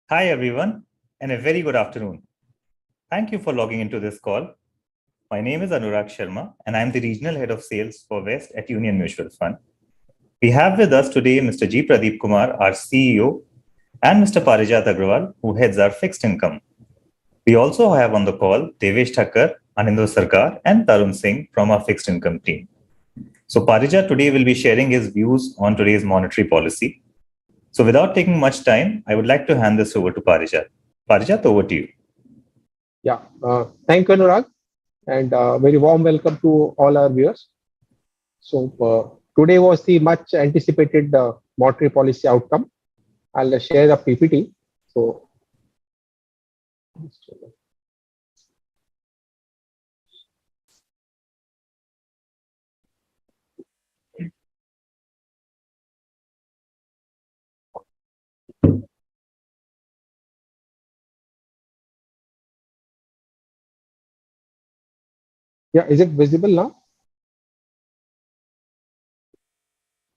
Hi, everyone, and a very good afternoon. Thank you for logging into this call. My name is Anurag Sharma, and I'm the Regional Head of Sales for West at Union Mutual Fund. We have with us today Mr. G. Pradeep Kumar, our CEO, and Mr. Parijat Agrawal, who heads our fixed income. We also have on the call Devesh Thakkar, Anindra Sarkar, and Tarun Singh from our fixed income team. So, Parijat today will be sharing his views on today's monetary policy. So, without taking much time, I would like to hand this over to Parijat. Parijat, over to you. Thank you, Anurag, and very warm welcome to all our viewers. Today was the much anticipated monetary policy outcome. I'll share a PPT. So, yeah, is it visible now?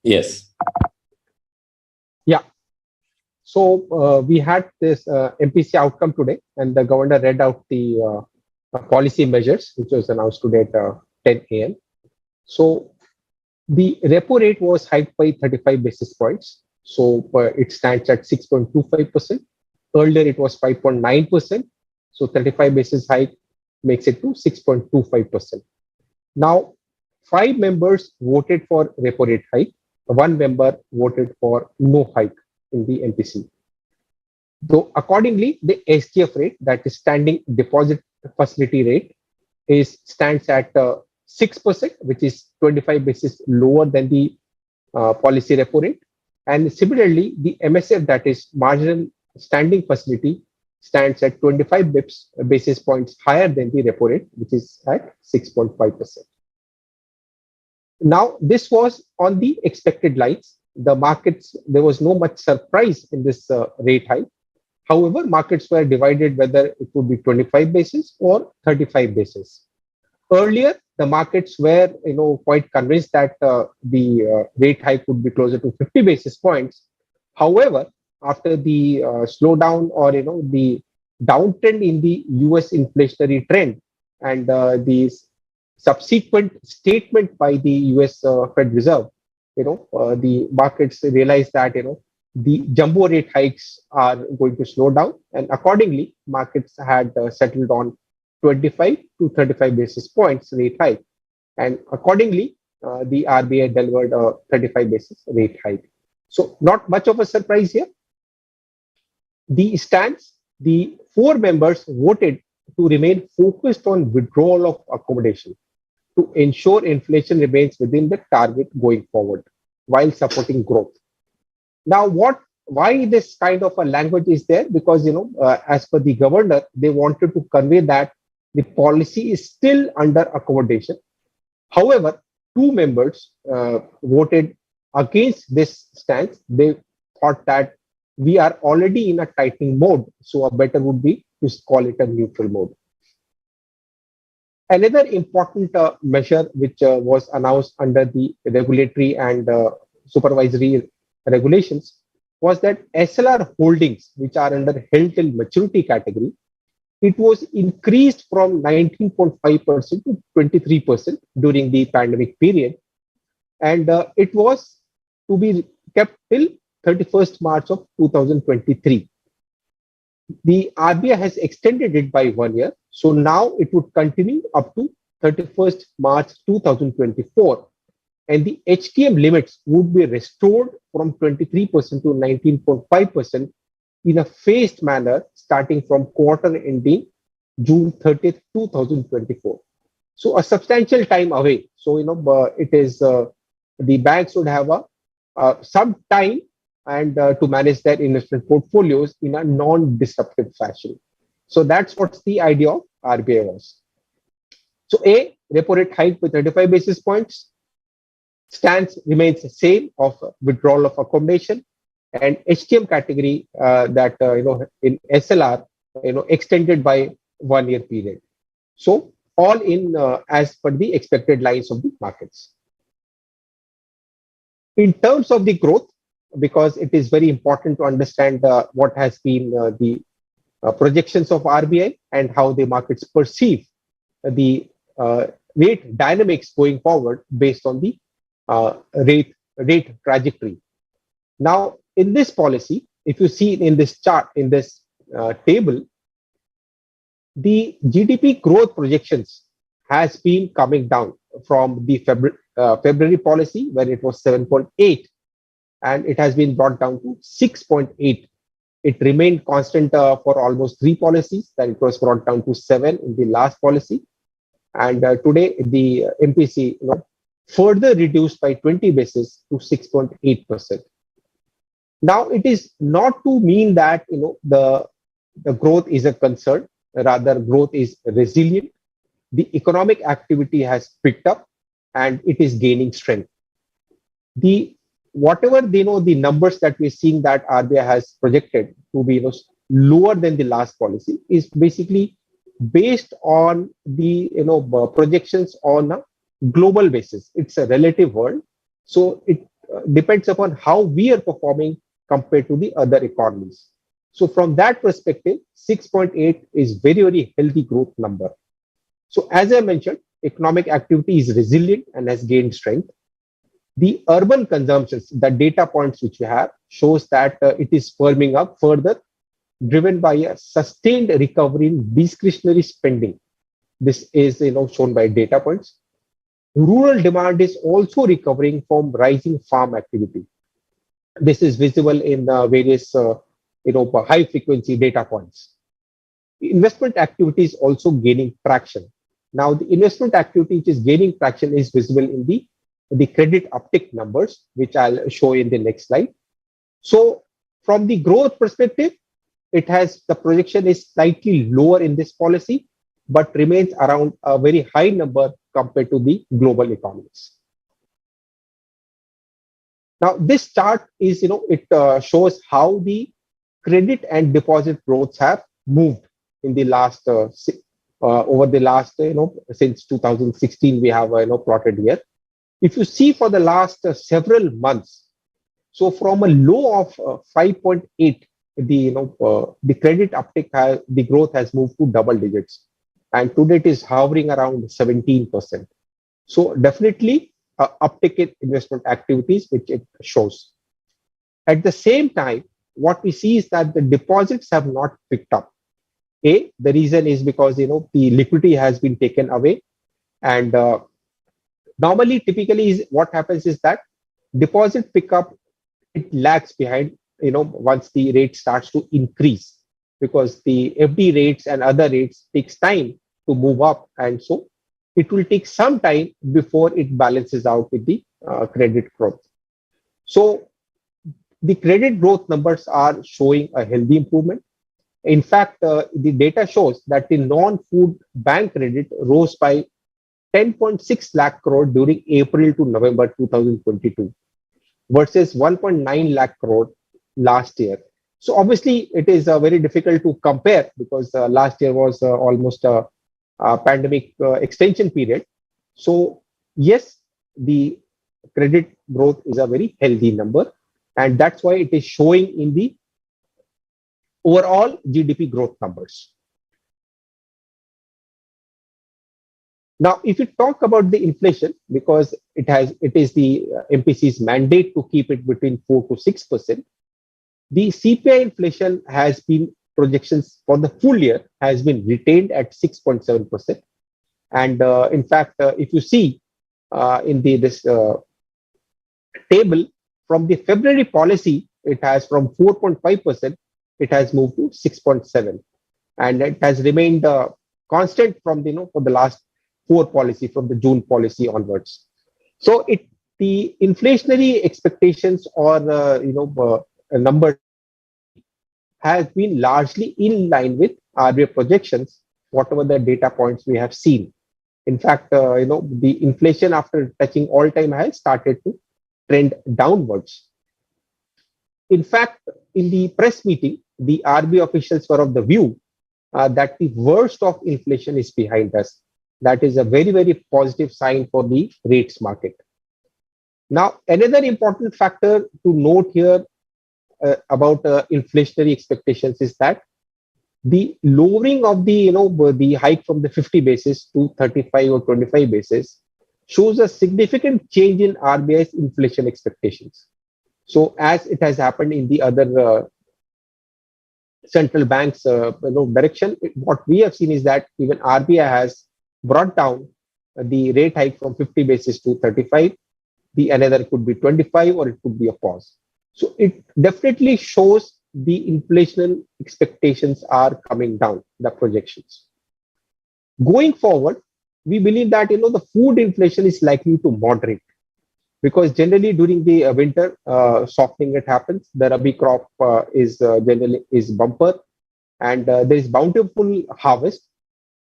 Yes. Yeah. So we had this MPC outcome today, and the governor read out the policy measures, which was announced today at 10 a.m. So the repo rate was hiked by 35 basis points. So it stands at 6.25%. Earlier it was 5.9%. So 35 basis hike makes it to 6.25%. Now, 5 members voted for repo rate hike. 1 member voted for no hike in the MPC. Though accordingly, the SDF rate, that is standing deposit facility rate, stands at 6%, which is 25 basis lower than the policy repo rate. And similarly, the MSF, that is marginal standing facility, stands at 25 basis points higher than the repo rate, which is at 6.5%. Now, this was on the expected lines. The markets, there was no much surprise in this rate hike. However, markets were divided whether it would be 25 basis or 35 basis. Earlier, the markets were, quite convinced that the rate hike would be closer to 50 basis points. However, after the slowdown or the downtrend in the US inflationary trend and the subsequent statement by the US Fed Reserve, the markets realized that the jumbo rate hikes are going to slow down, and accordingly, markets had settled on 25 to 35 basis points rate hike, and accordingly, the RBI delivered a 35 basis rate hike. So, not much of a surprise here. The stance, the 4 members voted to remain focused on withdrawal of accommodation to ensure inflation remains within the target going forward while supporting growth. Now, why this kind of a language is there? Because, as per the governor, they wanted to convey that the policy is still under accommodation. However, 2 members voted against this stance. They thought that we are already in a tightening mode, so a better would be to call it a neutral mode. Another important measure which was announced under the regulatory and supervisory regulations was that SLR holdings, which are under held till maturity category, it was increased from 19.5% to 23% during the pandemic period. And it was to be kept till 31st March of 2023. The RBI has extended it by 1 year. So now it would continue up to 31st March 2024. And the HTM limits would be restored from 23% to 19.5% in a phased manner starting from quarter ending June 30th, 2024. So a substantial time away. So, it is the banks would have some time and to manage their investment portfolios in a non-disruptive fashion. So that's what's the idea of RBI was. So repo rate hike with 35 basis points. Stance remains the same of withdrawal of accommodation, and HTM category that in SLR extended by 1 year period. So all in as per the expected lines of the markets. In terms of the growth, because it is very important to understand what has been the projections of RBI and how the markets perceive the rate dynamics going forward based on the rate trajectory. Now, in this policy, if you see in this chart, in this table, the GDP growth projections has been coming down from the February policy, where it was 7.8, and it has been brought down to 6.8. It remained constant for almost 3 policies, then it was brought down to 7 in the last policy. And today, the MPC further reduced by 20 basis to 6.8%. Now, it is not to mean that the growth is a concern. Rather, growth is resilient. The economic activity has picked up and it is gaining strength. Whatever the numbers that we're seeing that RBI has projected to be lower than the last policy is basically based on the projections on a global basis. It's a relative world, so it depends upon how we are performing compared to the other economies. So from that perspective, 6.8 is very, very healthy growth number. So as I mentioned, economic activity is resilient and has gained strength. The urban consumptions, the data points which we have, shows that it is firming up further, driven by a sustained recovery in discretionary spending. This is shown by data points. Rural demand is also recovering from rising farm activity. This is visible in various high frequency data points. Investment activity is also gaining traction. Now, the investment activity which is gaining traction is visible in the credit uptick numbers, which I'll show in the next slide. So from the growth perspective, the projection is slightly lower in this policy, but remains around a very high number compared to the global economies. Now, this chart is, it shows how the credit and deposit growths have moved in the last, over the last, since 2016, we have, plotted here. If you see for the last several months, so from a low of 5.8, the credit uptick, the growth has moved to double digits, and today it is hovering around 17%. So definitely uptick in investment activities, which it shows. At the same time, what we see is that the deposits have not picked up. The reason is because the liquidity has been taken away, and normally, typically, what happens is that deposit pickup, it lags behind. Once the rate starts to increase, because the FD rates and other rates takes time to move up, and so it will take some time before it balances out with the credit growth. So the credit growth numbers are showing a healthy improvement. In fact, the data shows that the non-food bank credit rose by 10.6 lakh crore during April to November 2022 versus 1.9 lakh crore last year. So obviously, it is very difficult to compare because last year was almost a pandemic extension period. So yes, the credit growth is a very healthy number, and that's why it is showing in the overall GDP growth numbers. Now, if you talk about the inflation, because it is the MPC's mandate to keep it between 4 to 6%, the CPI inflation has been projections for the full year has been retained at 6.7%. And in fact, if you see in this table, from the February policy, it has from 4.5%, it has moved to 6.7%. And it has remained constant from for the last 4 policy, from the June policy onwards. So the inflationary expectations or numbers has been largely in line with RBI projections, whatever the data points we have seen. In fact, the inflation after touching all-time high started to trend downwards. In fact, in the press meeting, the RBI officials were of the view that the worst of inflation is behind us. That is a very, very positive sign for the rates market. Now, another important factor to note here about inflationary expectations is that the lowering of the hike from the 50 basis to 35 or 25 basis shows a significant change in RBI's inflation expectations. So as it has happened in the other central banks direction, what we have seen is that even RBI has brought down the rate hike from 50 basis to 35. The another could be 25 or it could be a pause. So it definitely shows the inflation expectations are coming down, the projections. Going forward, we believe that the food inflation is likely to moderate because generally during the winter softening it happens. The Rabi crop is generally is bumper, and there is bountiful harvest.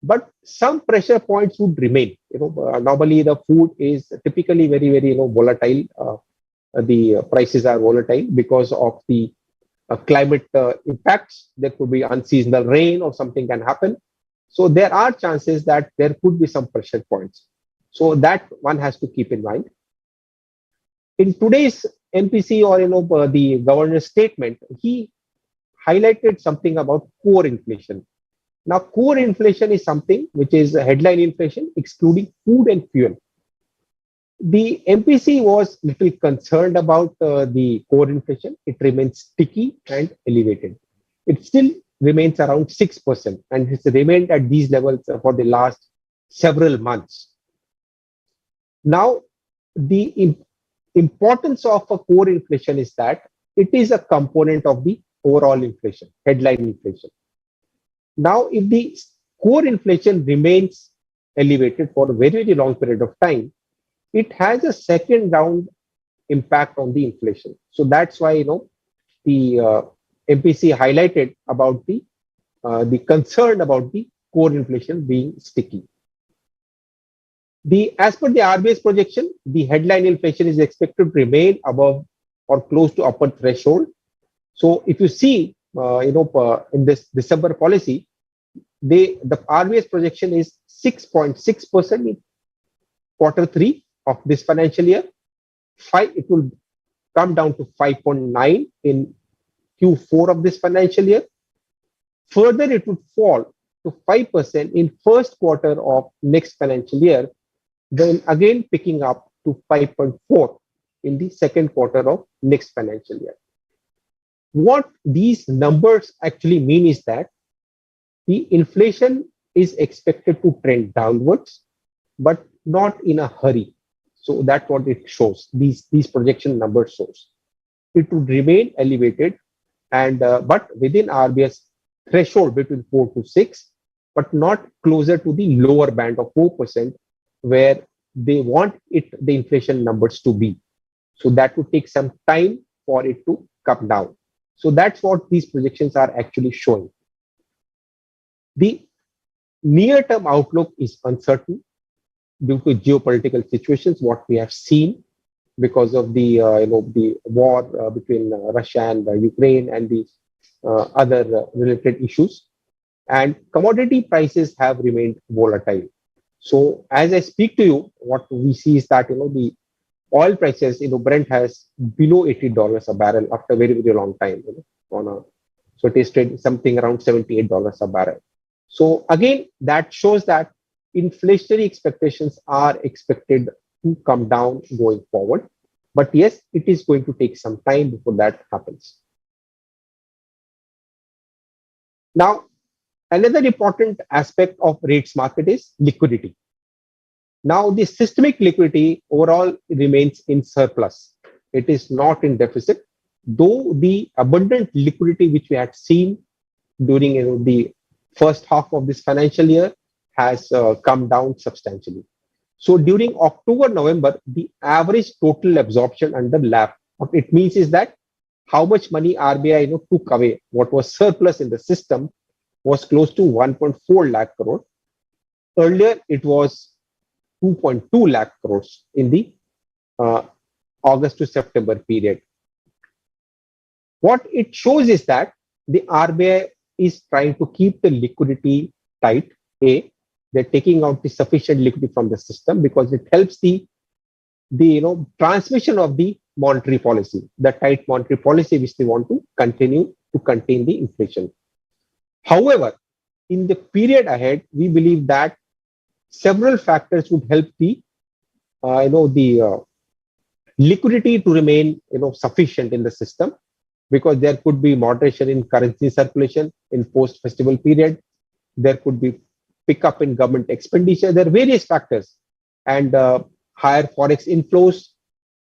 But some pressure points would remain. Normally the food is typically very volatile. The prices are volatile because of the climate impacts. There could be unseasonal rain or something can happen. So there are chances that there could be some pressure points. So that one has to keep in mind. In today's MPC or the governor's statement, he highlighted something about core inflation. Now, core inflation is something which is headline inflation, excluding food and fuel. The MPC was little concerned about the core inflation. It remains sticky and elevated. It still remains around 6%, and it's remained at these levels for the last several months. Now, the importance of a core inflation is that it is a component of the overall inflation, headline inflation. Now, if the core inflation remains elevated for a very long period of time, it has a second round impact on the inflation. So that's why the MPC highlighted about the concern about the core inflation being sticky. As per the RBI's projection, the headline inflation is expected to remain above or close to upper threshold. So if you see, in this December policy, the RBI's projection is 6.6% in Q3 of this financial year. It will come down to 5.9 in Q4 of this financial year. Further, it would fall to 5% in first quarter of next financial year, then again picking up to 5.4 in the second quarter of next financial year. What these numbers actually mean is that the inflation is expected to trend downwards, but not in a hurry. So that's what it shows. These projection numbers shows. It would remain elevated, and but within RBI's threshold between 4 to 6, but not closer to the lower band of 4%, where they want the inflation numbers to be. So that would take some time for it to come down. So that's what these projections are actually showing. The near-term outlook is uncertain due to geopolitical situations, what we have seen because of the the war between Russia and Ukraine and the other related issues. And commodity prices have remained volatile. So as I speak to you, what we see is that the oil prices, Brent has below $80 a barrel after a very long time. So it is trading something around $78 a barrel. So again, that shows that inflationary expectations are expected to come down going forward. But yes, it is going to take some time before that happens. Now, another important aspect of rates market is liquidity. Now, the systemic liquidity overall remains in surplus. It is not in deficit, though the abundant liquidity which we had seen during the first half of this financial year has come down substantially. So during October, November, the average total absorption under LAP, what it means is that how much money RBI took away, what was surplus in the system, was close to 1.4 lakh crore. Earlier, it was 2.2 lakh crores in the August to September period. What it shows is that the RBI is trying to keep the liquidity tight. They're taking out the sufficient liquidity from the system because it helps the the transmission of the monetary policy, the tight monetary policy which they want to continue to contain the inflation. However, in the period ahead, we believe that several factors would help the liquidity to remain sufficient in the system, because there could be moderation in currency circulation in post festival period. There could be pickup in government expenditure. There are various factors, and higher forex inflows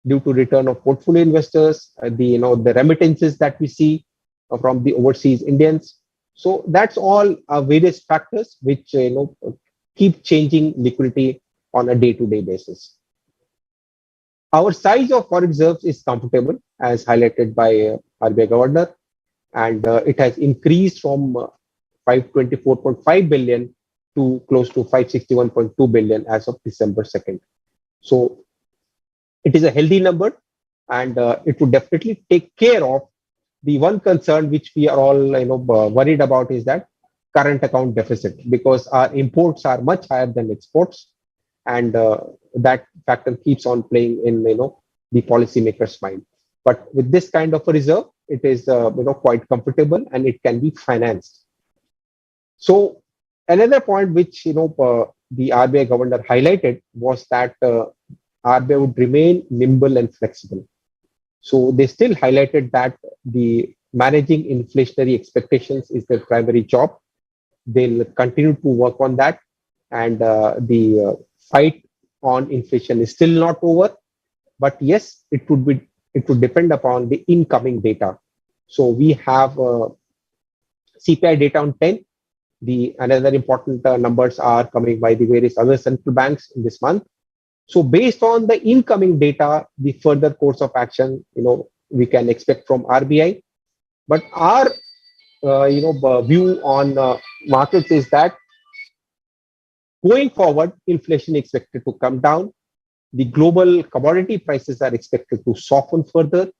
due to return of portfolio investors, the remittances that we see from the overseas Indians. So that's all various factors which keep changing liquidity on a day-to-day basis. Our size of foreign reserves is comfortable, as highlighted by RBI Governor, and it has increased from 524.5 billion to close to 561.2 billion as of December 2nd. So it is a healthy number, and it would definitely take care of the one concern which we are all worried about, is that current account deficit, because our imports are much higher than exports, and that factor keeps on playing in the policymakers' mind. But with this kind of a reserve, it is quite comfortable, and it can be financed. So another point which the RBI governor highlighted was that RBI would remain nimble and flexible. So they still highlighted that the managing inflationary expectations is their primary job. They'll continue to work on that, and the fight on inflation is still not over. But yes, it would depend upon the incoming data. So we have CPI data on 10. The another important numbers are coming by the various other central banks in this month. So based on the incoming data, the further course of action, we can expect from RBI. But our, view on markets is that going forward, inflation is expected to come down. The global commodity prices are expected to soften further.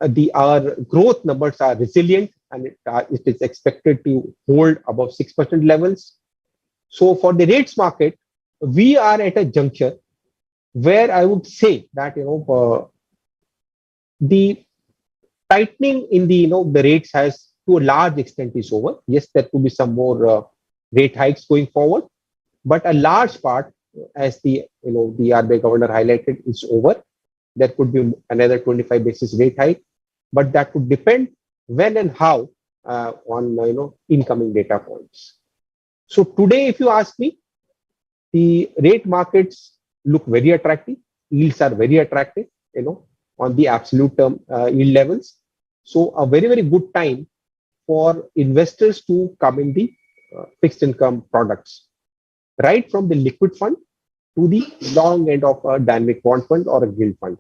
Our growth numbers are resilient, and it is expected to hold above 6% levels. So for the rates market, we are at a juncture where I would say that the tightening in the rates has to a large extent is over. Yes, there could be some more rate hikes going forward, but a large part, as the RBI governor highlighted, is over. There could be another 25 basis rate hike, but that would depend when and how on incoming data points. So today, if you ask me, the rate markets look very attractive. Yields are very attractive, on the absolute term yield levels. So a very, very good time for investors to come in the fixed income products, right from the liquid fund to the long end of a dynamic bond fund or a gilt fund.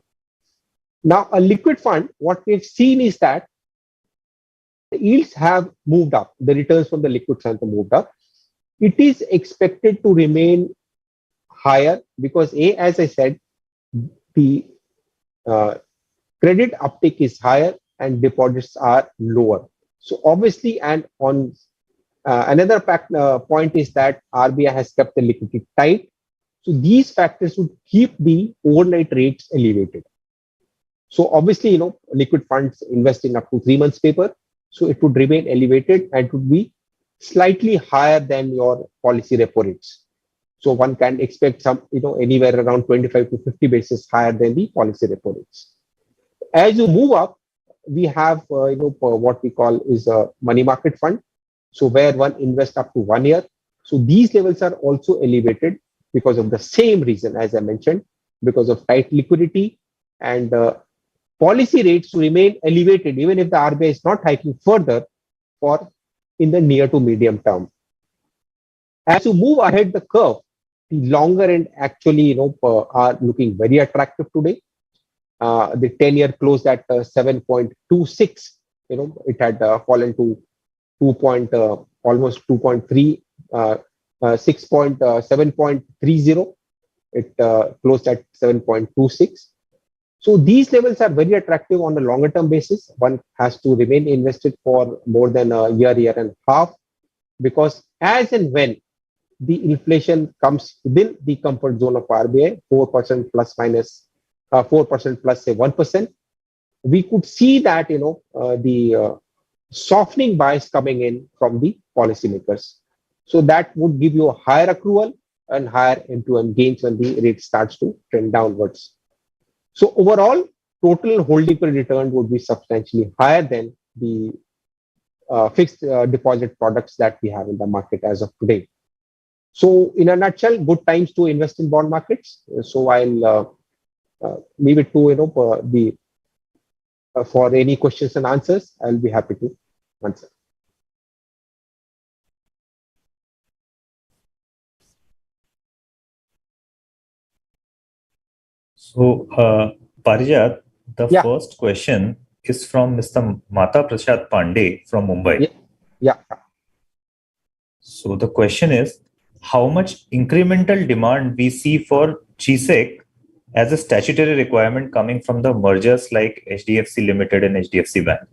Now, a liquid fund, what we've seen is that the yields have moved up. The returns from the liquid funds have moved up. It is expected to remain higher because, as I said, the credit uptake is higher and deposits are lower. So obviously, and on another point is that RBI has kept the liquidity tight. So these factors would keep the overnight rates elevated. So obviously, liquid funds invest in up to 3 months paper. So it would remain elevated and would be slightly higher than your policy repo rates. So one can expect some, anywhere around 25 to 50 basis higher than the policy repo rates. As you move up, we have, what we call is a money market fund. So where one invests up to 1 year. So these levels are also elevated because of the same reason, as I mentioned, because of tight liquidity and policy rates to remain elevated, even if the RBI is not hiking further for in the near to medium term. As you move ahead the curve, the longer end actually, are looking very attractive today. The 10-year closed at 7.26. It had fallen to almost 2.3, 7.30. It closed at 7.26. So these levels are very attractive on a longer term basis. One has to remain invested for more than a year and a half, because as and when the inflation comes within the comfort zone of RBI, 4% plus minus 4% plus say 1%, we could see that the softening bias coming in from the policymakers. So that would give you a higher accrual and higher end-to-end gains when the rate starts to trend downwards. So overall, total holding period return would be substantially higher than the fixed deposit products that we have in the market as of today. So in a nutshell, good times to invest in bond markets. So I'll leave it to for any questions and answers. I'll be happy to answer. So, Parijat, the Yeah. first question is from Mr. Mata Prasad Pandey from Mumbai. Yeah. So the question is, how much incremental demand we see for GSEC as a statutory requirement coming from the mergers like HDFC Limited and HDFC Bank?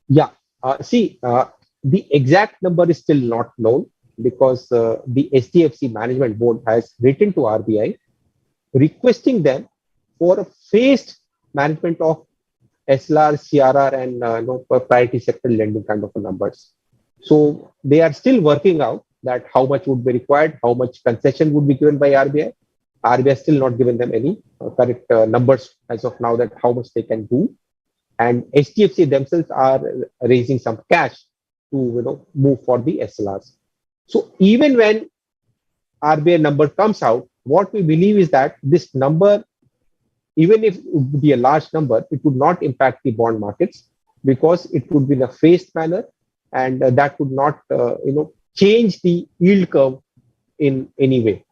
Yeah. The exact number is still not known because the HDFC Management Board has written to RBI requesting them for a phased management of SLR, CRR, and priority sector lending kind of numbers. So they are still working out that how much would be required, how much concession would be given by RBI. RBI has still not given them any correct numbers as of now that how much they can do. And HDFC themselves are raising some cash to move for the SLRs. So even when RBI number comes out, what we believe is that this number, even if it would be a large number, it would not impact the bond markets because it would be in a phased manner, and that would not change the yield curve in any way.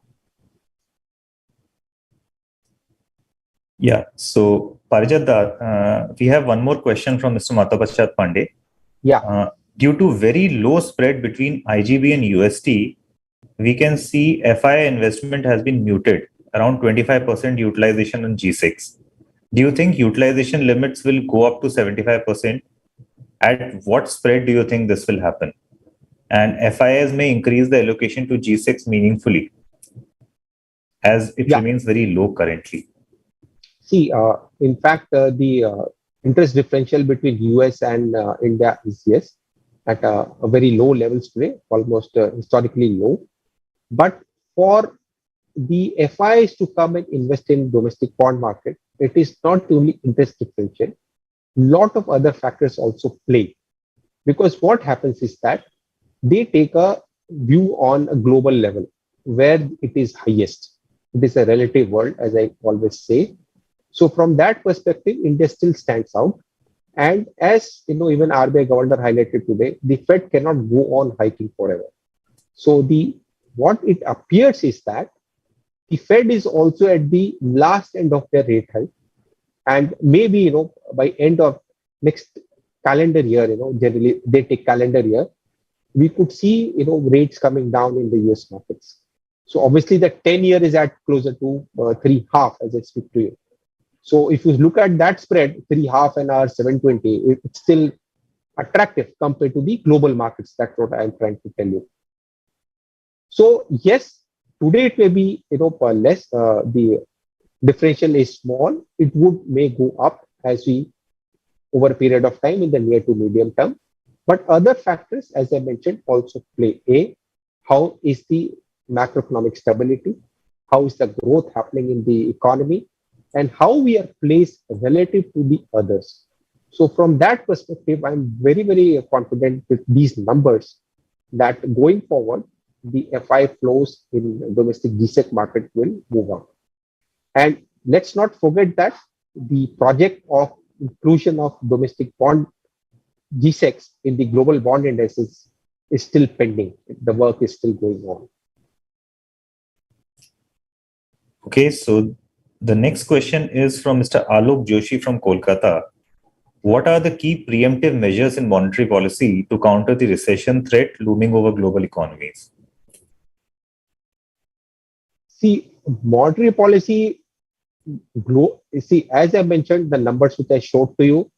Yeah. So, Parijat, we have one more question from Mr. Mata Prasad Pandey. Yeah. Due to very low spread between IGB and UST, we can see FII investment has been muted, around 25% utilization on G6. Do you think utilization limits will go up to 75%? At what spread do you think this will happen? And FIIs may increase the allocation to G6 meaningfully, as it remains very low currently. See, in fact, the interest differential between US and India is at a very low levels today, almost historically low. But for the FIs to come and invest in domestic bond market, it is not only interest differential. Lot of other factors also play, because what happens is that they take a view on a global level where it is highest. It is a relative world, as I always say. So from that perspective, India still stands out. And as even RBI governor highlighted today, the Fed cannot go on hiking forever. So what it appears is that the Fed is also at the last end of their rate hike, and maybe by end of next calendar year, generally they take calendar year, we could see rates coming down in the US markets. So obviously the 10-year is at closer to 3.5 as I speak to you. So if you look at that spread, 3.5 and our 720, it's still attractive compared to the global markets. That's what I'm trying to tell you. So yes, today it may be less. The differential is small. It may go up as we over a period of time in the near to medium term. But other factors, as I mentioned, also play. How is the macroeconomic stability? How is the growth happening in the economy? And how we are placed relative to the others. So from that perspective, I'm very, very confident with these numbers that going forward, the FI flows in domestic GSEC market will move on. And let's not forget that the project of inclusion of domestic bond GSECs in the global bond indices is still pending. The work is still going on. Okay, so the next question is from Mr. Alok Joshi from Kolkata. What are the key preemptive measures in monetary policy to counter the recession threat looming over global economies? See, monetary policy, as I mentioned, the numbers which I showed to you,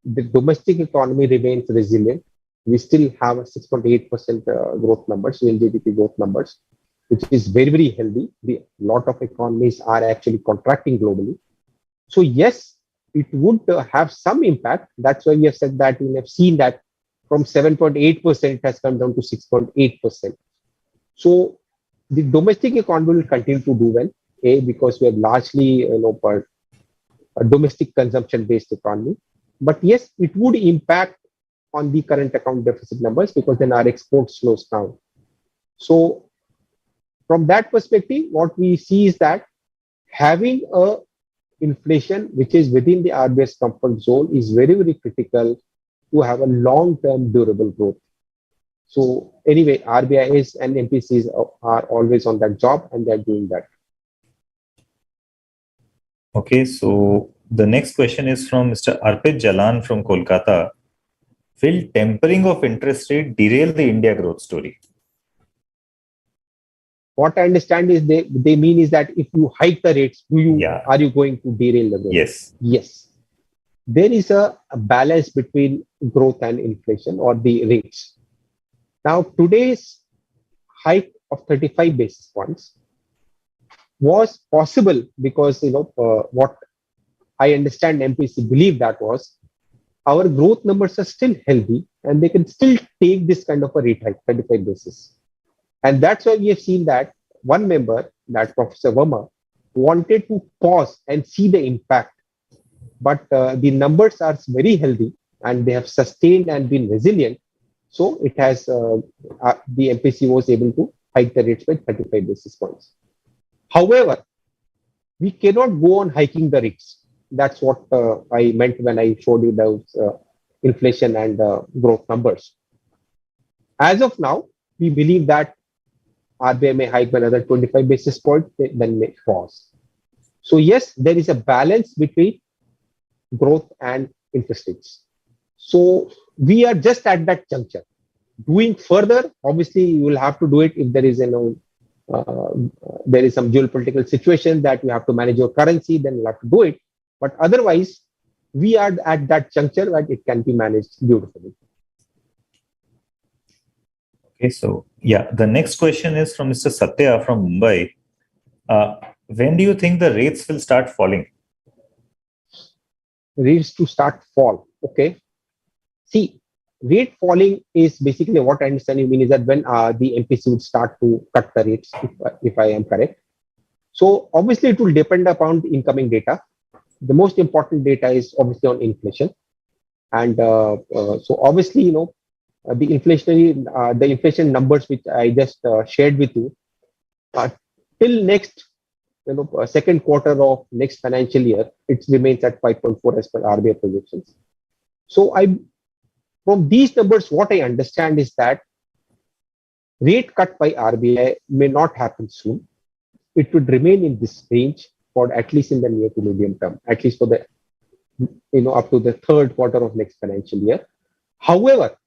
the domestic economy remains resilient. we still have a 6.8% growth numbers, real GDP growth numbers, which is very, very healthy. A lot of economies are actually contracting globally. So yes, it would have some impact. That's why we have said that we have seen that from 7.8% has come down to 6.8%. So the domestic economy will continue to do well, because we are largely a domestic consumption based economy. But yes, it would impact on the current account deficit numbers because then our export slows down. So from that perspective, what we see is that having a inflation which is within the RBI's comfort zone is very, very critical to have a long-term durable growth. So anyway, RBI is and MPCs are always on that job and they're doing that. Okay, so the next question is from Mr. Arpit Jalan from Kolkata. Will tempering of interest rate derail the India growth story? What I understand is they mean is that if you hike the rates, are you going to derail the growth? Yes. Yes. There is a balance between growth and inflation or the rates. Now, today's hike of 35 basis points was possible because, what I understand MPC believed that was our growth numbers are still healthy and they can still take this kind of a rate hike, 35 basis. And that's why we have seen that one member, that Professor Verma, wanted to pause and see the impact. But the numbers are very healthy and they have sustained and been resilient. So it has, the MPC was able to hike the rates by 35 basis points. However, we cannot go on hiking the rates. That's what I meant when I showed you those inflation and growth numbers. As of now, we believe that RBI may hike by another 25 basis points, then may pause. So yes, there is a balance between growth and interest rates. So we are just at that juncture. Doing further, obviously, you will have to do it if there is there is some geopolitical situation that you have to manage your currency, then you'll have to do it. But otherwise, we are at that juncture that it can be managed beautifully. Okay, so yeah, the next question is from Mr. Satya from Mumbai. When do you think the rates will start falling? Rates to start fall. Okay. See, rate falling is basically what I understand you mean is that when the MPC would start to cut the rates, if I am correct. So obviously it will depend upon the incoming data. The most important data is obviously on inflation. And so obviously, the inflation numbers which I just shared with you, till next, second quarter of next financial year, it remains at 5.4 as per RBI projections. So from these numbers, what I understand is that rate cut by RBI may not happen soon. It would remain in this range for at least in the near to medium term, at least for the, up to the third quarter of next financial year. However,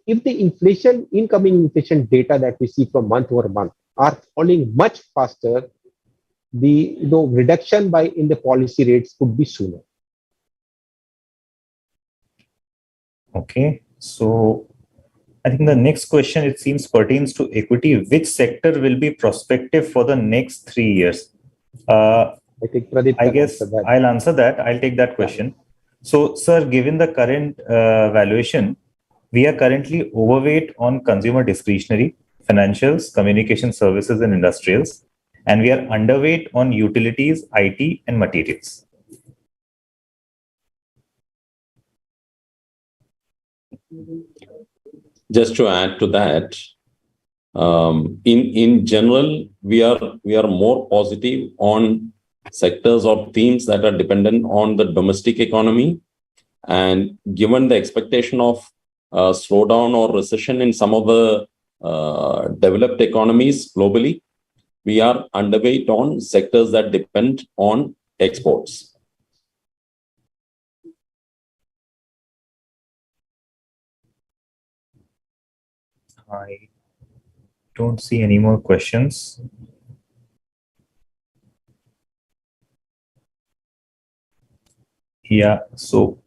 if the incoming inflation data that we see from month over month are falling much faster, the reduction in the policy rates could be sooner. Okay, so I think the next question, it seems, pertains to equity. Which sector will be prospective for the next 3 years? I think Pradeep, I guess I'll answer that. I'll take that question. So, sir, given the current valuation, we are currently overweight on consumer discretionary, financials, communication services, and industrials, and we are underweight on utilities, IT, and materials. Just to add to that, in general, we are more positive on sectors or themes that are dependent on the domestic economy, and given the expectation of slowdown or recession in some of the developed economies globally, we are underweight on sectors that depend on exports. I don't see any more questions. Yeah, so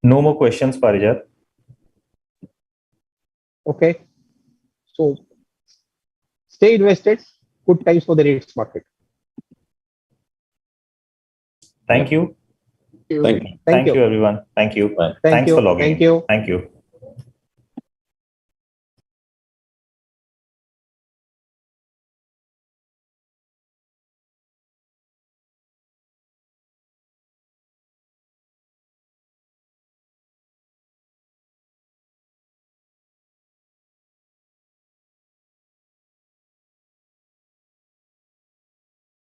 No more questions, Parijat. Okay. So stay invested. Good times for the rates market. Thank you. Thank you. Thank you. Everyone. Thank you. Bye. Thank Thanks you. for logging Thank in. you. Thank you.